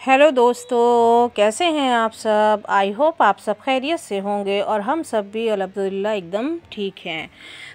Hello दोस्तों, कैसे हैं आप सब। आई होप आप सब खैरियत से होंगे और हम सब भी अल्हम्दुलिल्लाह एकदम ठीक हैं।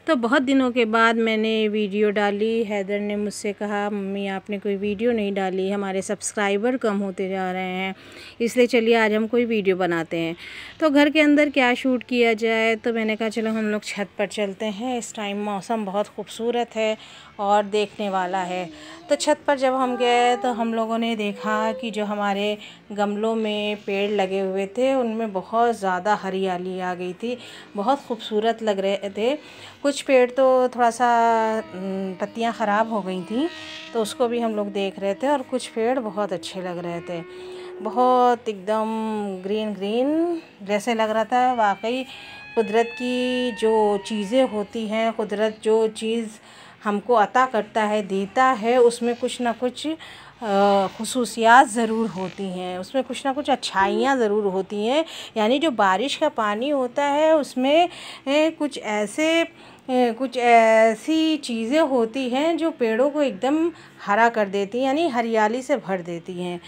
तो बहुत दिनों के बाद मैंने वीडियो डाली। हैदर ने मुझसे कहा मम्मी आपने कोई वीडियो नहीं डाली, हमारे सब्सक्राइबर कम होते जा रहे हैं, इसलिए चलिए आज हम कोई वीडियो बनाते हैं। तो घर के अंदर क्या शूट किया जाए, तो मैंने कहा चलो हम लोग छत पर चलते हैं। इस टाइम मौसम बहुत खूबसूरत है और देखने वाला है। तो छत पर जब हम गए तो हम लोगों ने देखा कि जो हमारे गमलों में पेड़ लगे हुए थे उनमें बहुत ज़्यादा हरियाली आ गई थी, बहुत खूबसूरत लग रहे थे। कुछ पेड़ तो थोड़ा सा पत्तियां ख़राब हो गई थी, तो उसको भी हम लोग देख रहे थे। और कुछ पेड़ बहुत अच्छे लग रहे थे, बहुत एकदम ग्रीन ग्रीन जैसे लग रहा था। वाकई कुदरत की जो चीज़ें होती हैं, कुदरत जो चीज़ हमको अता करता है, देता है, उसमें कुछ ना कुछ खुसूसियात ज़रूर होती हैं, उसमें कुछ ना कुछ अच्छाइयाँ ज़रूर होती हैं। यानी जो बारिश का पानी होता है उसमें कुछ ऐसी चीज़ें होती हैं जो पेड़ों को एकदम हरा कर देती हैं, यानी हरियाली से भर देती हैं।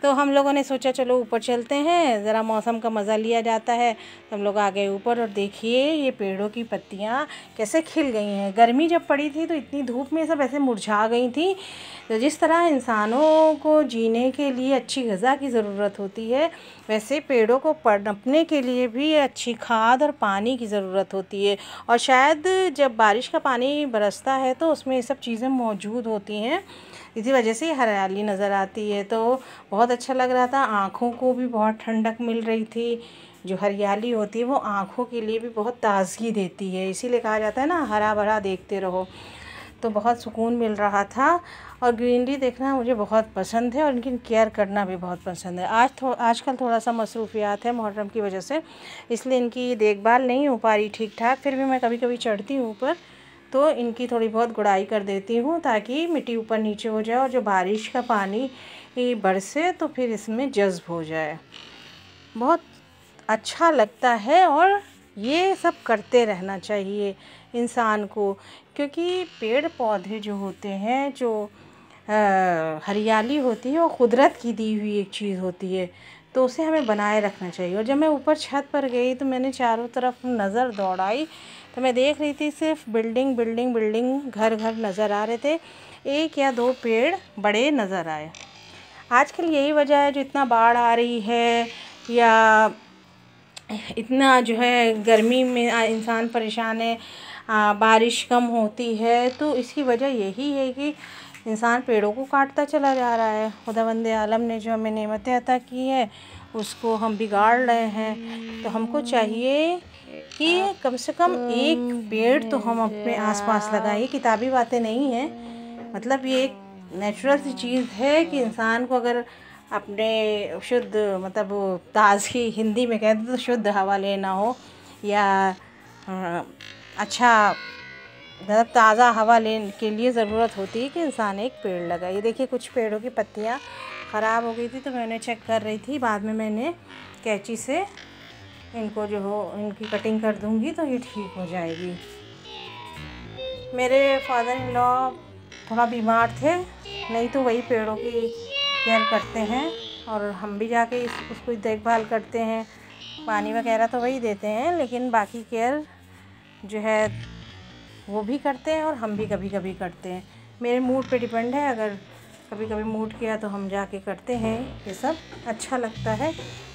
तो हम लोगों ने सोचा चलो ऊपर चलते हैं, ज़रा मौसम का मज़ा लिया जाता है। तो हम लोग आ गए ऊपर और देखिए ये पेड़ों की पत्तियां कैसे खिल गई हैं। गर्मी जब पड़ी थी तो इतनी धूप में सब ऐसे मुरझा गई थी। तो जिस तरह इंसानों को जीने के लिए अच्छी ग़िज़ा की ज़रूरत होती है, वैसे पेड़ों को पनपने के लिए भी अच्छी खाद और पानी की ज़रूरत होती है। और शायद जब बारिश का पानी बरसता है तो उसमें ये सब चीज़ें मौजूद होती हैं, इसी वजह से हरियाली नज़र आती है। तो बहुत अच्छा लग रहा था, आँखों को भी बहुत ठंडक मिल रही थी। जो हरियाली होती है वो आँखों के लिए भी बहुत ताज़गी देती है, इसीलिए कहा जाता है ना हरा भरा देखते रहो। तो बहुत सुकून मिल रहा था। और ग्रीनरी देखना मुझे बहुत पसंद है और इनकी केयर करना भी बहुत पसंद है। आजकल थोड़ा सा मसरूफ़ियात है मुहर्रम की वजह से, इसलिए इनकी देखभाल नहीं हो पा रही ठीक ठाक। फिर भी मैं कभी कभी चढ़ती हूँ ऊपर, तो इनकी थोड़ी बहुत गुड़ाई कर देती हूँ ताकि मिट्टी ऊपर नीचे हो जाए और जो बारिश का पानी बरसे तो फिर इसमें जज़्ब हो जाए। बहुत अच्छा लगता है और ये सब करते रहना चाहिए इंसान को, क्योंकि पेड़ पौधे जो होते हैं, जो हरियाली होती है, वो कुदरत की दी हुई एक चीज़ होती है, तो उसे हमें बनाए रखना चाहिए। और जब मैं ऊपर छत पर गई तो मैंने चारों तरफ नज़र दौड़ाई, तो मैं देख रही थी सिर्फ बिल्डिंग बिल्डिंग बिल्डिंग, घर घर नज़र आ रहे थे, एक या दो पेड़ बड़े नज़र आए। आजकल यही वजह है जो इतना बाढ़ आ रही है या इतना जो है गर्मी में इंसान परेशान है, बारिश कम होती है, तो इसकी वजह यही है कि इंसान पेड़ों को काटता चला जा रहा है। खुदावंद आलम ने जो हमें नेमतें अता की है उसको हम बिगाड़ रहे हैं। तो हमको चाहिए कि कम से कम एक पेड़ तो हम अपने आसपास लगाएं। ये किताबी बातें नहीं हैं, मतलब ये एक नेचुरल सी चीज़ है कि इंसान को अगर अपने शुद्ध, मतलब ताज़गी हिंदी में कहते तो शुद्ध हवा लेना हो, या अच्छा मतलब ताज़ा हवा लेने के लिए ज़रूरत होती है कि इंसान एक पेड़ लगाए। ये देखिए कुछ पेड़ों की पत्तियां ख़राब हो गई थी, तो मैंने चेक कर रही थी, बाद में मैंने कैंची से इनको जो हो इनकी कटिंग कर दूंगी तो ये ठीक हो जाएगी। मेरे फादर इन लॉ थोड़ा बीमार थे, नहीं तो वही पेड़ों की केयर करते हैं और हम भी जाके उसको देखभाल करते हैं, पानी वगैरह तो वही देते हैं, लेकिन बाकी केयर जो है वो भी करते हैं और हम भी कभी कभी करते हैं। मेरे मूड पे डिपेंड है, अगर कभी कभी मूड किया तो हम जाके करते हैं। ये सब अच्छा लगता है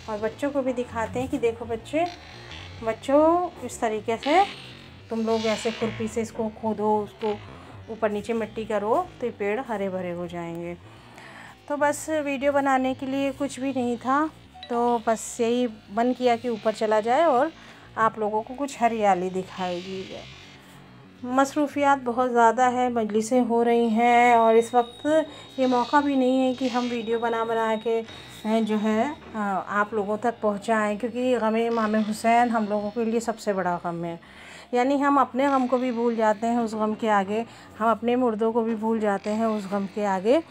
और बच्चों को भी दिखाते हैं कि देखो बच्चों इस तरीके से तुम लोग ऐसे खुरपी से इसको खोदो, उसको ऊपर नीचे मिट्टी करो, तो ये पेड़ हरे भरे हो जाएंगे। तो बस वीडियो बनाने के लिए कुछ भी नहीं था, तो बस यही मन किया कि ऊपर चला जाए और आप लोगों को कुछ हरियाली दिखाई दी जाए। मसरूफ़ियात बहुत ज़्यादा है, मजलिसें हो रही हैं और इस वक्त ये मौका भी नहीं है कि हम वीडियो बना के जो है आप लोगों तक पहुंचाएं, क्योंकि ग़म इमाम हुसैन हम लोगों के लिए सबसे बड़ा ग़म है। यानी हम अपने ग़म को भी भूल जाते हैं उस ग़म के आगे, हम अपने मुर्दों को भी भूल जाते हैं उस ग़म के आगे,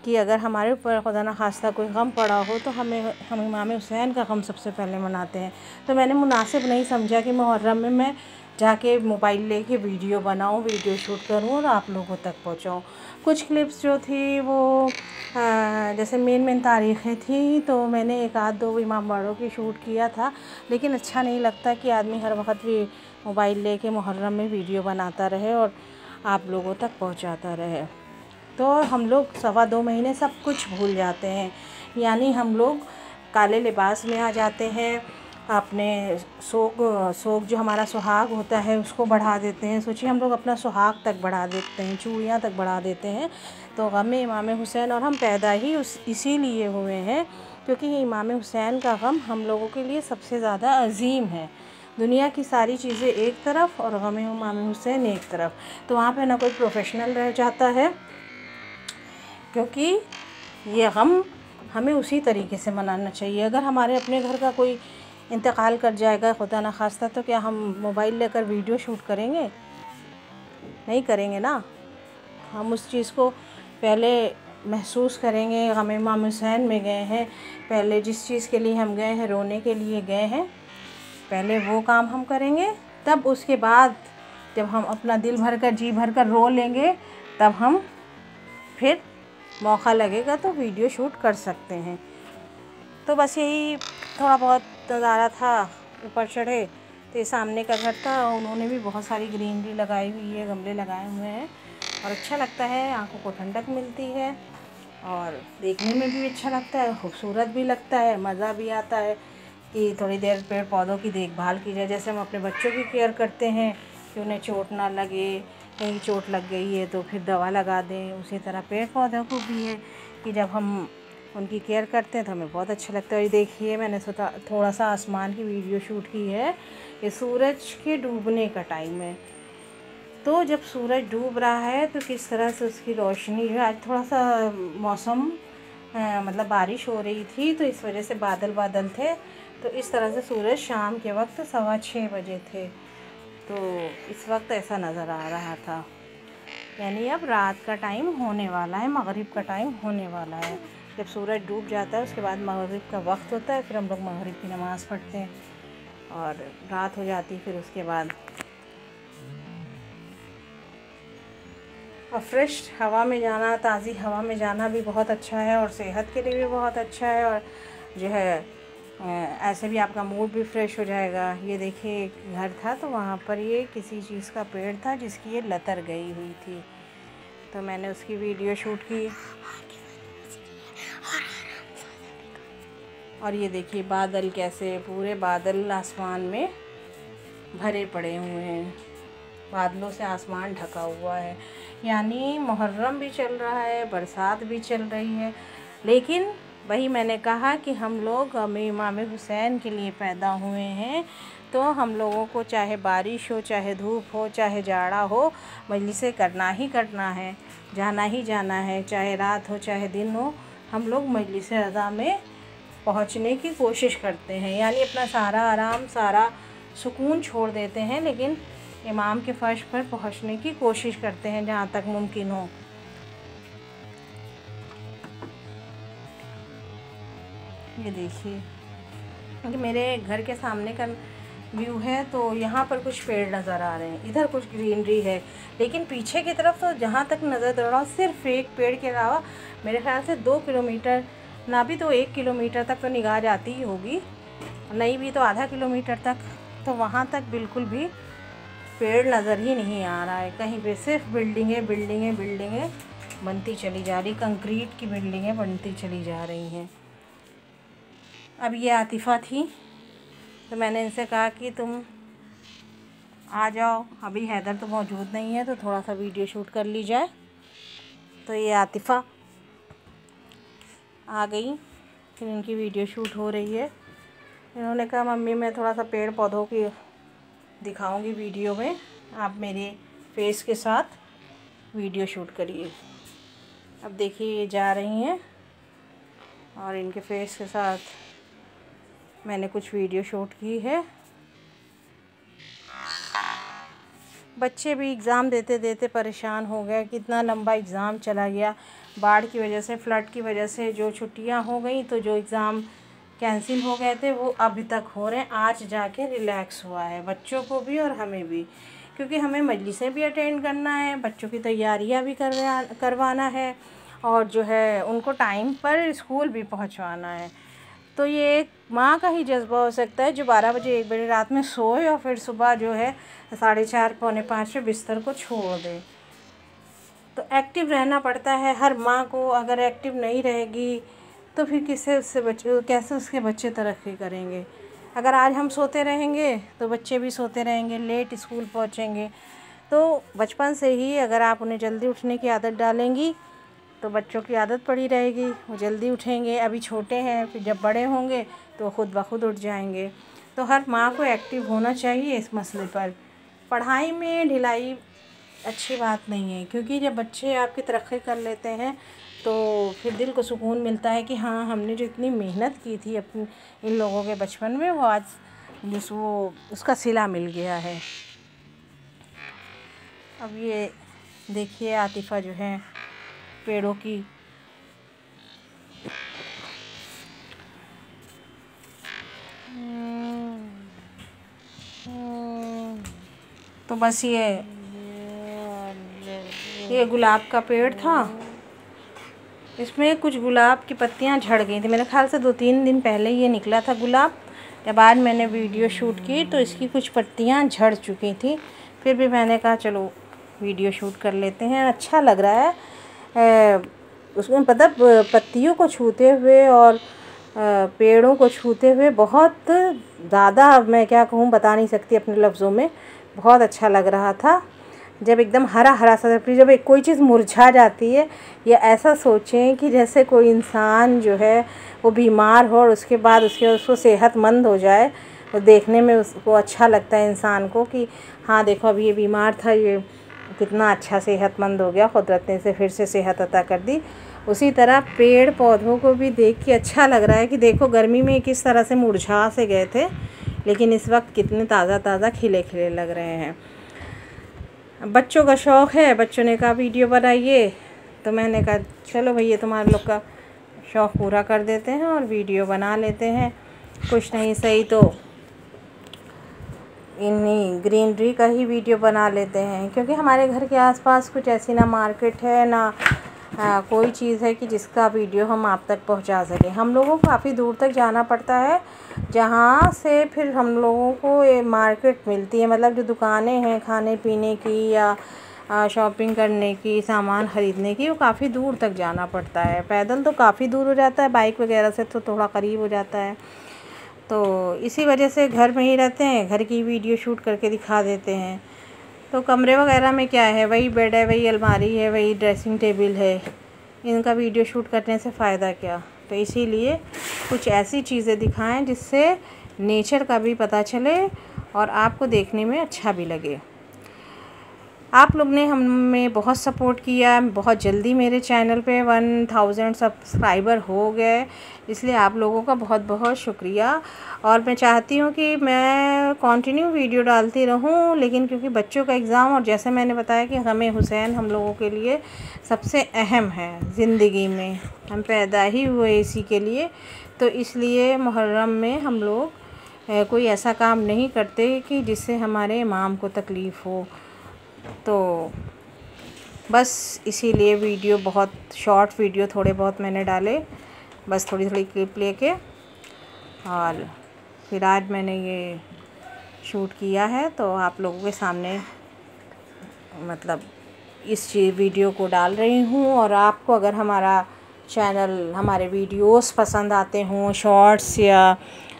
कि अगर हमारे ऊपर खुदा न खास्ता कोई ग़म पड़ा हो तो हम इमाम हुसैन का ग़म सबसे पहले मनाते हैं। तो मैंने मुनासिब नहीं समझा कि मुहर्रम में मैं जाके मोबाइल लेके वीडियो बनाऊं, वीडियो शूट करूं और आप लोगों तक पहुंचाऊं। कुछ क्लिप्स जो थी वो जैसे मेन तारीख़ें थी तो मैंने एक आध दो इमाम बाड़ों की शूट किया था, लेकिन अच्छा नहीं लगता कि आदमी हर वक्त भी मोबाइल लेके मुहर्रम में वीडियो बनाता रहे और आप लोगों तक पहुंचाता रहे। तो हम लोग 2.25 महीने सब कुछ भूल जाते हैं, यानी हम लोग काले लिबास में आ जाते हैं, अपने सोग जो हमारा सुहाग होता है उसको बढ़ा देते हैं। सोचिए हम लोग अपना सुहाग तक बढ़ा देते हैं, चूड़ियाँ तक बढ़ा देते हैं। तो गम इमाम हुसैन, और हम पैदा ही इसीलिए हुए हैं क्योंकि इमाम हुसैन का गम हम लोगों के लिए सबसे ज़्यादा अजीम है। दुनिया की सारी चीज़ें एक तरफ और गम इमाम हुसैन एक तरफ, तो वहाँ पे ना कोई प्रोफेशनल रह जाता है, क्योंकि ये गम हमें उसी तरीके से मनाना चाहिए। अगर हमारे अपने घर का कोई इंतकाल कर जाएगा खुदा न खास्ता, तो क्या हम मोबाइल लेकर वीडियो शूट करेंगे? नहीं करेंगे ना। हम उस चीज़ को पहले महसूस करेंगे। हम इमाम हुसैन में गए हैं, पहले जिस चीज़ के लिए हम गए हैं, रोने के लिए गए हैं, पहले वो काम हम करेंगे, तब उसके बाद जब हम अपना दिल भर कर जी भर कर रो लेंगे, तब हम फिर मौका लगेगा तो वीडियो शूट कर सकते हैं। तो बस यही थोड़ा बहुत नज़ारा था। ऊपर चढ़े तो ये सामने का घर था, उन्होंने भी बहुत सारी ग्रीनरी लगाई हुई है, गमले लगाए हुए हैं और अच्छा लगता है, आंखों को ठंडक मिलती है और देखने में भी अच्छा लगता है, खूबसूरत भी लगता है, मज़ा भी आता है कि थोड़ी देर पेड़ पौधों की देखभाल की जाए। जैसे हम अपने बच्चों की केयर करते हैं कि उन्हें चोट ना लगे, कहीं चोट लग गई है तो फिर दवा लगा दें, उसी तरह पेड़ पौधों को भी है कि जब हम उनकी केयर करते हैं तो हमें बहुत अच्छा लगता है। ये देखिए मैंने थोड़ा सा आसमान की वीडियो शूट की है। ये सूरज के डूबने का टाइम है, तो जब सूरज डूब रहा है तो किस तरह से उसकी रोशनी जो है, आज थोड़ा सा मौसम मतलब बारिश हो रही थी तो इस वजह से बादल थे, तो इस तरह से सूरज शाम के वक्त 6:15 बजे थे, तो इस वक्त ऐसा नज़र आ रहा था। यानी अब रात का टाइम होने वाला है, मगरिब का टाइम होने वाला है। जब सूरज डूब जाता है उसके बाद मगरिब का वक्त होता है, फिर हम लोग मगरिब की नमाज़ पढ़ते हैं और रात हो जाती है। फिर उसके बाद और फ्रेश हवा में जाना, ताज़ी हवा में जाना भी बहुत अच्छा है और सेहत के लिए भी बहुत अच्छा है, और जो है ऐसे भी आपका मूड भी फ्रेश हो जाएगा। ये देखिए एक घर था तो वहाँ पर ये किसी चीज़ का पेड़ था जिसकी ये लतर गई हुई थी, तो मैंने उसकी वीडियो शूट की। और ये देखिए बादल कैसे, पूरे बादल आसमान में भरे पड़े हुए हैं, बादलों से आसमान ढका हुआ है। यानी मुहर्रम भी चल रहा है, बरसात भी चल रही है, लेकिन वही मैंने कहा कि हम लोग इमाम हुसैन के लिए पैदा हुए हैं, तो हम लोगों को चाहे बारिश हो, चाहे धूप हो, चाहे जाड़ा हो, मजलिसें करना ही करना है, जाना ही जाना है, चाहे रात हो चाहे दिन हो, हम लोग मजलिस अज़ा में पहुंचने की कोशिश करते हैं। यानी अपना सारा आराम, सारा सुकून छोड़ देते हैं, लेकिन इमाम के फ़र्श पर पहुंचने की कोशिश करते हैं जहाँ तक मुमकिन हो। ये देखिए कि मेरे घर के सामने का व्यू है, तो यहाँ पर कुछ पेड़ नज़र आ रहे हैं, इधर कुछ ग्रीनरी है, लेकिन पीछे की तरफ तो जहाँ तक नज़र दौड़ा रहा सिर्फ एक पेड़ के अलावा मेरे ख्याल से 2 किलोमीटर ना भी तो 1 किलोमीटर तक तो निगाह जाती ही होगी, नहीं भी तो आधा किलोमीटर तक, तो वहाँ तक बिल्कुल भी पेड़ नज़र ही नहीं आ रहा है। कहीं पे सिर्फ बिल्डिंगें बनती चली जा रही, कंक्रीट की बिल्डिंगें बनती चली जा रही हैं। अब ये आतिफ़ा थी तो मैंने इनसे कहा कि तुम आ जाओ, अभी हैदर तो मौजूद नहीं है तो थोड़ा सा वीडियो शूट कर ली जाए। तो ये आतिफ़ा आ गई, फिर इनकी वीडियो शूट हो रही है। इन्होंने कहा मम्मी मैं थोड़ा सा पेड़ पौधों की दिखाऊंगी वीडियो में, आप मेरे फेस के साथ वीडियो शूट करिए। अब देखिए ये जा रही हैं और इनके फेस के साथ मैंने कुछ वीडियो शूट की है। बच्चे भी एग्ज़ाम देते देते परेशान हो गए, कितना लंबा एग्ज़ाम चला गया, बाढ़ की वजह से, फ्लड की वजह से जो छुट्टियां हो गई, तो जो एग्ज़ाम कैंसिल हो गए थे वो अभी तक हो रहे हैं। आज जाके रिलैक्स हुआ है बच्चों को भी और हमें भी, क्योंकि हमें मजलिसें भी अटेंड करना है, बच्चों की तैयारियां भी करवाना है और जो है उनको टाइम पर स्कूल भी पहुंचवाना है। तो ये एक माँ का ही जज्बा हो सकता है जो 12 बजे 1 बजे रात में सोए और फिर सुबह जो है 4:30 पौने 5 पे बिस्तर को छोड़ दे। तो एक्टिव रहना पड़ता है हर माँ को। अगर एक्टिव नहीं रहेगी तो फिर कैसे उसके बच्चे तरक्की करेंगे। अगर आज हम सोते रहेंगे तो बच्चे भी सोते रहेंगे, लेट स्कूल पहुँचेंगे। तो बचपन से ही अगर आप उन्हें जल्दी उठने की आदत डालेंगी तो बच्चों की आदत पड़ी रहेगी, वो जल्दी उठेंगे। अभी छोटे हैं, फिर जब बड़े होंगे तो खुद ब खुद उठ जाएंगे। तो हर माँ को एक्टिव होना चाहिए इस मसले पर। पढ़ाई में ढिलाई अच्छी बात नहीं है, क्योंकि जब बच्चे आपकी तरक्की कर लेते हैं तो फिर दिल को सुकून मिलता है कि हाँ, हमने जो इतनी मेहनत की थी अपनी इन लोगों के बचपन में, वो आज उसका सिला मिल गया है। अब ये देखिए आतिफ़ा जो है पेड़ों की तो बस ये गुलाब का पेड़ था, इसमें कुछ गुलाब की पत्तियां झड़ गई थी। मेरे ख्याल से 2-3 दिन पहले ये निकला था गुलाब। जब आज मैंने वीडियो शूट की तो इसकी कुछ पत्तियां झड़ चुकी थी। फिर भी मैंने कहा चलो वीडियो शूट कर लेते हैं, अच्छा लग रहा है। उसमें पत्तियों को छूते हुए और पेड़ों को छूते हुए बहुत ज़्यादा, मैं क्या कहूँ बता नहीं सकती अपने लफ्ज़ों में, बहुत अच्छा लग रहा था। जब एकदम हरा हरा सा, जब एक कोई चीज़ मुरझा जाती है, या ऐसा सोचें कि जैसे कोई इंसान जो है वो बीमार हो और उसके बाद उसको सेहतमंद हो जाए, तो देखने में उसको अच्छा लगता है इंसान को कि हाँ देखो अभी ये बीमार था, ये कितना अच्छा सेहतमंद हो गया, कुदरत ने इसे फिर से सेहत अता कर दी। उसी तरह पेड़ पौधों को भी देख के अच्छा लग रहा है कि देखो गर्मी में किस तरह से मुरझा से गए थे, लेकिन इस वक्त कितने ताज़ा ताज़ा खिले खिले लग रहे हैं। बच्चों का शौक़ है, बच्चों ने कहा वीडियो बनाइए, तो मैंने कहा चलो भैया तुम्हारे लोग का शौक़ पूरा कर देते हैं और वीडियो बना लेते हैं। कुछ नहीं सही तो इन्हीं ग्रीनरी का ही वीडियो बना लेते हैं, क्योंकि हमारे घर के आसपास कुछ ऐसी ना मार्केट है ना कोई चीज़ है कि जिसका वीडियो हम आप तक पहुंचा सकें। हम लोगों को काफ़ी दूर तक जाना पड़ता है, जहां से फिर हम लोगों को ये मार्केट मिलती है, मतलब जो दुकानें हैं खाने पीने की या शॉपिंग करने की, सामान ख़रीदने की, वो काफ़ी दूर तक जाना पड़ता है। पैदल तो काफ़ी दूर हो जाता है, बाइक वगैरह से तो थोड़ा करीब हो जाता है। तो इसी वजह से घर में ही रहते हैं, घर की वीडियो शूट करके दिखा देते हैं। तो कमरे वगैरह में क्या है, वही बेड है, वही अलमारी है, वही ड्रेसिंग टेबल है, इनका वीडियो शूट करने से फ़ायदा क्या। तो इसीलिए कुछ ऐसी चीज़ें दिखाएं जिससे नेचर का भी पता चले और आपको देखने में अच्छा भी लगे। आप लोग ने हमें बहुत सपोर्ट किया, बहुत जल्दी मेरे चैनल पे 1000 सब्सक्राइबर हो गए, इसलिए आप लोगों का बहुत बहुत शुक्रिया। और मैं चाहती हूँ कि मैं कंटिन्यू वीडियो डालती रहूँ, लेकिन क्योंकि बच्चों का एग्ज़ाम, और जैसे मैंने बताया कि हमें हुसैन हम लोगों के लिए सबसे अहम है ज़िंदगी में, हम पैदा ही हुए इसी के लिए, तो इसलिए मुहर्रम में हम लोग कोई ऐसा काम नहीं करते कि जिससे हमारे इमाम को तकलीफ़ हो। तो बस इसीलिए वीडियो बहुत शॉर्ट वीडियो थोड़े बहुत मैंने डाले, बस थोड़ी थोड़ी क्लिप लेके, और फिर आज मैंने ये शूट किया है तो आप लोगों के सामने मतलब इस वीडियो को डाल रही हूँ। और आपको अगर हमारा चैनल, हमारे वीडियोस पसंद आते हों, शॉर्ट्स या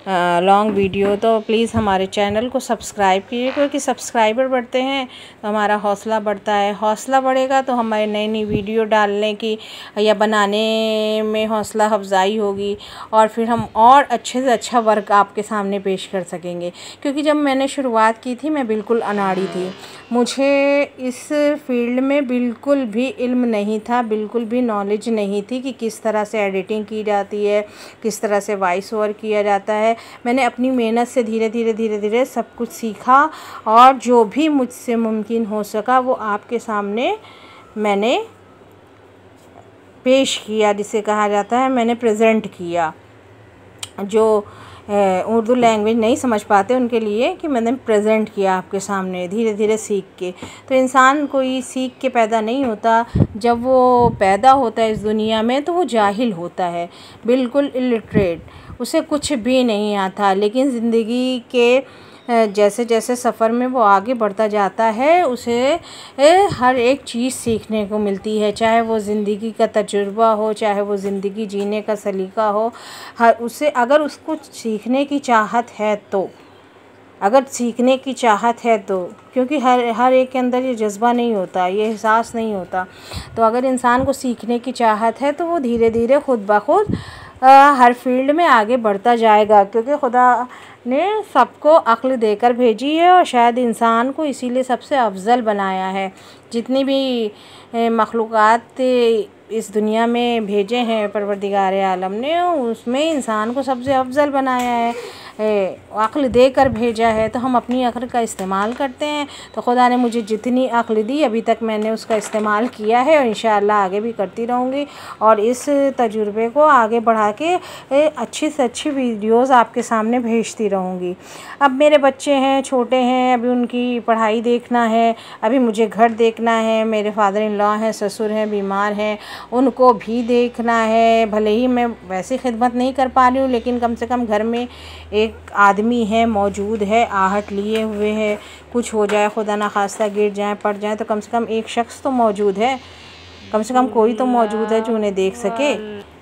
लॉन्ग वीडियो, तो प्लीज़ हमारे चैनल को सब्सक्राइब कीजिए, क्योंकि सब्सक्राइबर बढ़ते हैं तो हमारा हौसला बढ़ता है। हौसला बढ़ेगा तो हमारी नई नई वीडियो डालने की या बनाने में हौसला अफजाई होगी, और फिर हम और अच्छे से अच्छा वर्क आपके सामने पेश कर सकेंगे। क्योंकि जब मैंने शुरुआत की थी मैं बिल्कुल अनाड़ी थी, मुझे इस फील्ड में बिल्कुल भी इल्म नहीं था, बिल्कुल भी नॉलेज नहीं थी कि किस तरह से एडिटिंग की जाती है, किस तरह से वॉइस ओवर किया जाता है। मैंने अपनी मेहनत से धीरे धीरे सब कुछ सीखा, और जो भी मुझसे मुमकिन हो सका वो आपके सामने मैंने पेश किया, जिसे कहा जाता है मैंने प्रेजेंट किया। जो उर्दू लैंग्वेज नहीं समझ पाते उनके लिए कि मैंने प्रेजेंट किया आपके सामने धीरे धीरे सीख के। तो इंसान कोई सीख के पैदा नहीं होता, जब वो पैदा होता है इस दुनिया में तो वो जाहिल होता है, बिल्कुल इलिटरेट, उसे कुछ भी नहीं आता। लेकिन ज़िंदगी के जैसे जैसे सफ़र में वो आगे बढ़ता जाता है उसे हर एक चीज़ सीखने को मिलती है, चाहे वो ज़िंदगी का तजुर्बा हो, चाहे वो ज़िंदगी जीने का सलीका हो। हर उसे अगर उसको सीखने की चाहत है तो, अगर सीखने की चाहत है तो, क्योंकि हर एक के अंदर ये जज्बा नहीं होता, ये एहसास नहीं होता। तो अगर इंसान को सीखने की चाहत है तो वो धीरे धीरे खुद ब खुद हर फील्ड में आगे बढ़ता जाएगा, क्योंकि खुदा ने सबको अक्ल देकर भेजी है और शायद इंसान को इसीलिए सबसे अफजल बनाया है। जितनी भी मखलूक़ात इस दुनिया में भेजे हैं परवरदिगार आलम ने, उसमें इंसान को सबसे अफजल बनाया है, अक्ल देकर भेजा है। तो हम अपनी अक्ल का इस्तेमाल करते हैं। तो खुदा ने मुझे जितनी अक्ल दी अभी तक मैंने उसका इस्तेमाल किया है और इंशाअल्लाह आगे भी करती रहूँगी और इस तजुर्बे को आगे बढ़ा के अच्छी से अच्छी वीडियोज़ आपके सामने भेजती रहूँगी। अब मेरे बच्चे हैं, छोटे हैं, अभी उनकी पढ़ाई देखना है, अभी मुझे घर देखना है, मेरे फादर इन लॉ हैं, ससुर हैं, बीमार हैं, उनको भी देखना है। भले ही मैं वैसे खिदमत नहीं कर पा रही हूँ, लेकिन कम से कम घर में एक आदमी है, मौजूद है, आहट लिए हुए है, कुछ हो जाए, खुदा ना खास्ता गिर जाए, पड़ जाए, तो कम से कम एक शख्स तो मौजूद है, कम से कम कोई तो मौजूद है जो उन्हें देख सके।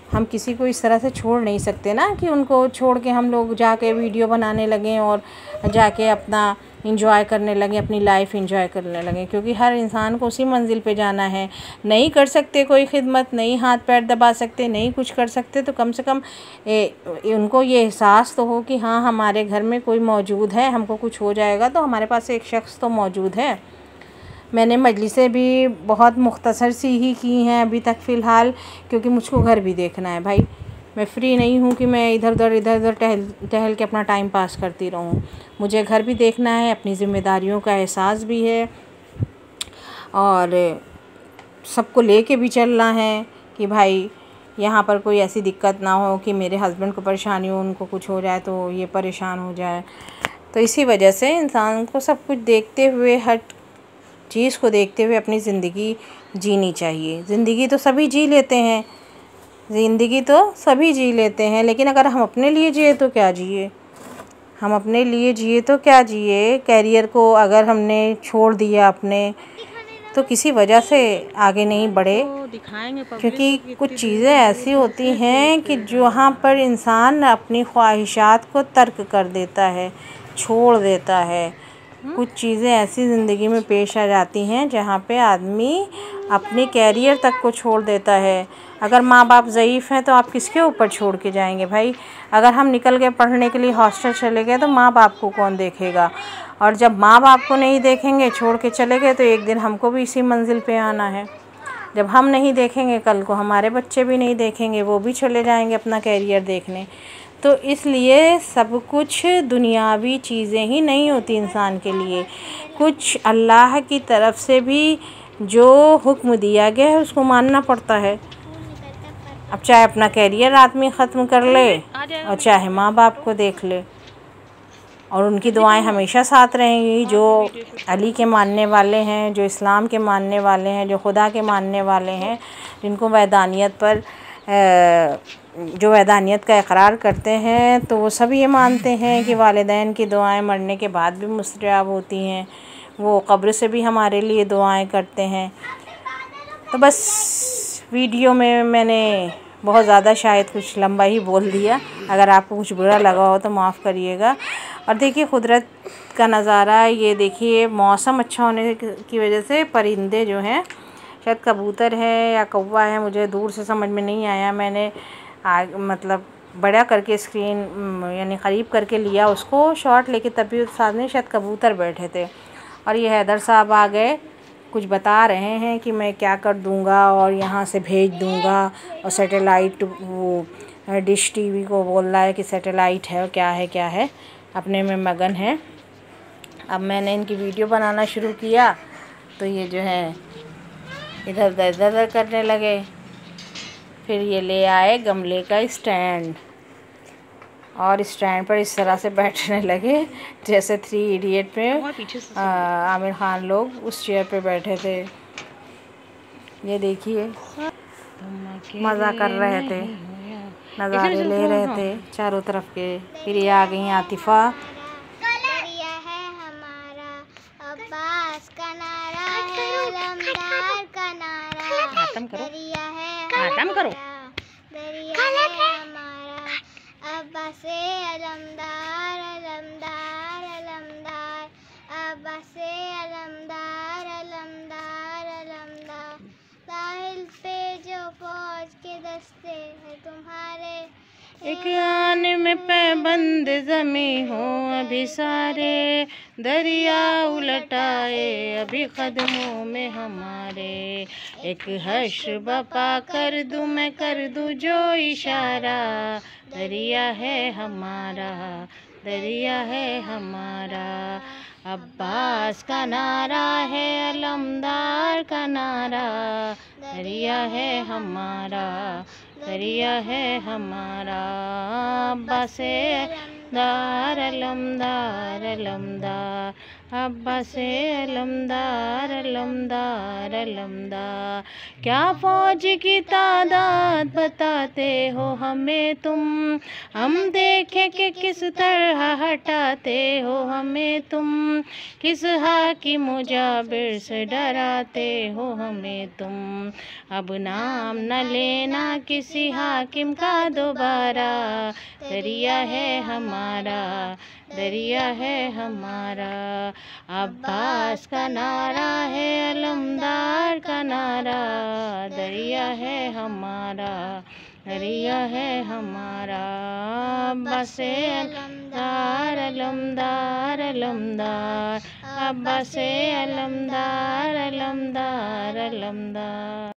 हम किसी को इस तरह से छोड़ नहीं सकते ना कि उनको छोड़ के हम लोग जाके वीडियो बनाने लगें और जाके अपना इंजॉय करने लगे, अपनी लाइफ इंजॉय करने लगे, क्योंकि हर इंसान को उसी मंजिल पे जाना है। नहीं कर सकते कोई खिदमत, नहीं हाथ पैर दबा सकते, नहीं कुछ कर सकते, तो कम से कम उनको ये एहसास तो हो कि हाँ हमारे घर में कोई मौजूद है, हमको कुछ हो जाएगा तो हमारे पास एक शख्स तो मौजूद है। मैंने मजलिसें भी बहुत मुख्तसर सी ही की हैं अभी तक फ़िलहाल, क्योंकि मुझको घर भी देखना है भाई। मैं फ्री नहीं हूँ कि मैं इधर उधर टहल के अपना टाइम पास करती रहूँ। मुझे घर भी देखना है, अपनी ज़िम्मेदारियों का एहसास भी है और सबको लेके भी चलना है कि भाई यहाँ पर कोई ऐसी दिक्कत ना हो कि मेरे हस्बैंड को परेशानी हो, उनको कुछ हो जाए तो ये परेशान हो जाए। तो इसी वजह से इंसान को सब कुछ देखते हुए, हर चीज़ को देखते हुए अपनी ज़िंदगी जीनी चाहिए। ज़िंदगी तो सभी जी लेते हैं, ज़िंदगी तो सभी जी लेते हैं, लेकिन अगर हम अपने लिए जिए तो क्या जिए, हम अपने लिए जिए तो क्या जिए। कैरियर को अगर हमने छोड़ दिया अपने, तो किसी वजह से आगे नहीं बढ़े, क्योंकि कुछ चीज़ें ऐसी होती हैं कि जहाँ पर इंसान अपनी ख्वाहिशात को तर्क कर देता है, छोड़ देता है। कुछ चीज़ें ऐसी ज़िंदगी में पेश आ जाती हैं जहाँ पे आदमी अपने कैरियर तक को छोड़ देता है। अगर माँ बाप ज़ईफ़ हैं तो आप किसके ऊपर छोड़ के जाएंगे भाई। अगर हम निकल गए पढ़ने के लिए, हॉस्टल चले गए, तो माँ बाप को कौन देखेगा। और जब माँ बाप को नहीं देखेंगे, छोड़ के चले गए, तो एक दिन हमको भी इसी मंजिल पे आना है। जब हम नहीं देखेंगे, कल को हमारे बच्चे भी नहीं देखेंगे, वो भी चले जाएंगे अपना कैरियर देखने। तो इसलिए सब कुछ दुनियावी चीज़ें ही नहीं होती इंसान के लिए, कुछ अल्लाह की तरफ से भी जो हुक्म दिया गया है उसको मानना पड़ता है। अब चाहे अपना कैरियर आदमी ख़त्म कर ले और चाहे माँ बाप को देख ले, और उनकी दुआएं हमेशा साथ रहेंगी। जो अली के मानने वाले हैं, जो इस्लाम के मानने वाले हैं, जो खुदा के मानने वाले हैं, जिनको वैदानियत पर जो वैदानियत का इकरार करते हैं, तो वो सब ये मानते हैं कि वालिदैन की दुआएं मरने के बाद भी मुस्तजाब होती हैं। वो कब्र से भी हमारे लिए दुआएं करते हैं। तो बस वीडियो में मैंने बहुत ज़्यादा शायद कुछ लंबा ही बोल दिया, अगर आपको कुछ बुरा लगा हो तो माफ़ करिएगा। और देखिए कुदरत का नज़ारा, ये देखिए मौसम अच्छा होने की वजह से परिंदे जो हैं, शायद कबूतर है या कौवा है, मुझे दूर से समझ में नहीं आया। मैंने मतलब बड़ा करके स्क्रीन यानी क़रीब करके लिया उसको शॉट, लेके तभी सामने शायद कबूतर बैठे थे। और ये हैदर साहब आ गए, कुछ बता रहे हैं कि मैं क्या कर दूंगा और यहाँ से भेज दूंगा, और सैटेलाइट वो डिश टीवी को बोल रहा है कि सैटेलाइट है और क्या है, अपने में मगन है। अब मैंने इनकी वीडियो बनाना शुरू किया तो ये जो है इधर उधर करने लगे। फिर ये ले आए गमले का स्टैंड और स्टैंड पर इस तरह से बैठने लगे जैसे 3 इडियट में आमिर खान लोग उस चेयर पे बैठे थे। ये देखिए मज़ा कर रहे थे, नज़ारे ले रहे थे चारों तरफ के। फिर ये आ गई आतिफा। दरिया है हमारा, अब्बास का नारा है, अलमदार का नारा। दरिया है हमारा, दरिया है हमारा, अब्बास अलमदार, अलमदार, अलमदार, अब्बास अलमदार, अलमदार, अलमदार। साहिल पे जो फौज के दस्ते हैं तुम्हारे, एक आने में पैबंद ज़मी हो अभी सारे, दरिया उलटाए अभी कदमों में हमारे। एक हश्र बपा कर दूँ मैं, कर दूँ जो इशारा, दरिया है हमारा, दरिया है हमारा। अब्बास का नारा है, अलमदार का नारा, दरिया है हमारा, दरिया है हमारा। अब्बास अलमदार, अलमदार, अलमदार, अब्बास अलमदार, अलमदार, अलमदार। क्या फौज की तादाद बताते हो हमें तुम, हम देखें कि किस तरह हटाते हो हमें तुम, किस हाकिम मुजाबिर से डराते हो हमें तुम। अब नाम न लेना किसी हाकिम का दोबारा, दरिया है हमारा, दरिया है हमारा। अब्बास का नारा है, अलमदार का नारा, दरिया है हमारा, दरिया है हमारा। अब्बास अलमदार, अलमदार, अलमदार, अब्बास अलमदार, अलमदार, अलमदार।